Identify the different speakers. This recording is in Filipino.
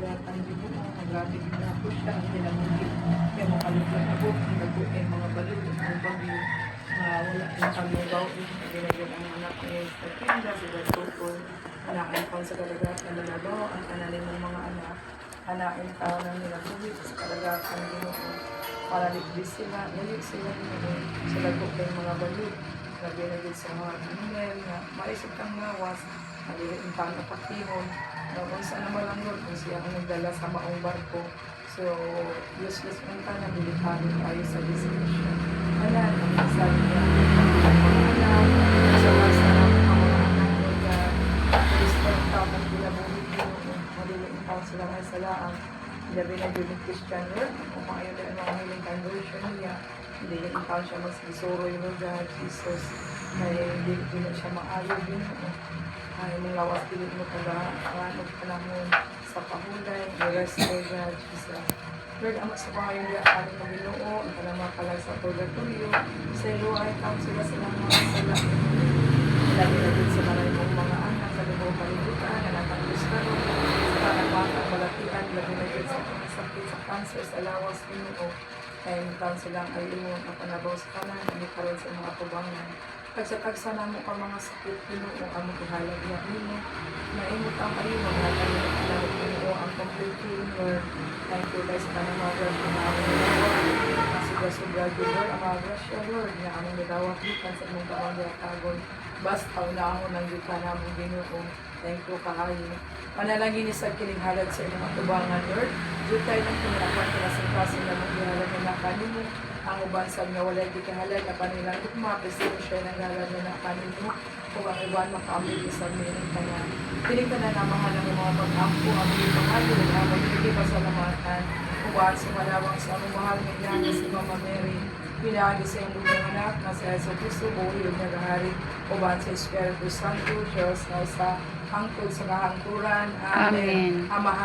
Speaker 1: kadagatan din mo, grabe din na po siya, hindi lang hindi yung makalugyan na po, nagbuo yung mga baliw, ang bagyo, na wala yung kami gawin, ginagyan ang anak niya sa tinda, sa tutol, anakin pa sa kadagatan na nalabaw, ang kanalim ng mga anak, anakin tao na nila buwit sa kadagatan din mo, para liglis sila, ulit sila din sila po yung mga baliw, na ginagyan sa mga email, na maisip kang ngawas, nalilit ang napakihon, kung saan naman lang yun, kung siya ang nagdala sa maong barko. So, useless ang na delikado tayo sa destination. Ayan, ang sabi niya, mga anak, sa basta ng mga anak ko na Christian tapos binabuhit yun, maliliit pa sila nga sa laang. Labi na yun yung Christian word, kung maayon na ang mga hiling conversion niya, hindi yung ikaw siya magsisuro yung God, Jesus, na hindi na siya maayon yun. Ay, mga lawas pilit mo taga-aranod panahon sa pahulay, the rest of God, Jesus. Lord, amat sa mga yung kami ng Ginoo, ang kanang kalag sa purgatorio, sa ilo ay tawag sila sa mga sala. Lagi na din sa maray mong mga anak, sa lubong kalibutan, na natangos ka rin, sa kanang balatian, lagi na din sa sakit sa cancer, sa lawas Ginoo. Kaya taon silang ayun, ang panabaw sa kanan, hindi ka rin sa mga tubangan. Pagsa-tagsa na mo ka mga sakit Ginoo, ang maghahalag niya Ginoo, na imot ang ayun, na tayo alam Ginoo, ang complete healer. Thank you guys, ka na mga Lord, na aming nagawak, na sobra-sobra Lord, ang mga grasya Lord, na aming nagawak ikan sa mong tawang yatagon. Basta na ako nang yuka na mong Ginoo. Thank you kaayo. Panalangin sa kinighalad sa inyong tubangan Lord. Diyod tayo ng pinakawan kinasangkasin na mong gihalad na nakanin mo. Ang ubansag na walay di kahalad na panilang kumapis din siya ng halad na nakanin mo. Kung ang iban makaamil sa meaning ka na. Piling ka na namahan ng mga pag-ampo, ang mga pangayon, ang magbigay pasalamatan. Uban sa malawang sa among mahal ng Yana si Mama Mary. Pinagi sa iyong mga anak na sa Yeso Cristo, buhay yung nagahari. Uban sa Espiritu Santo, Diyos na sa hangtod sa kahangturan. Amen. Amahan.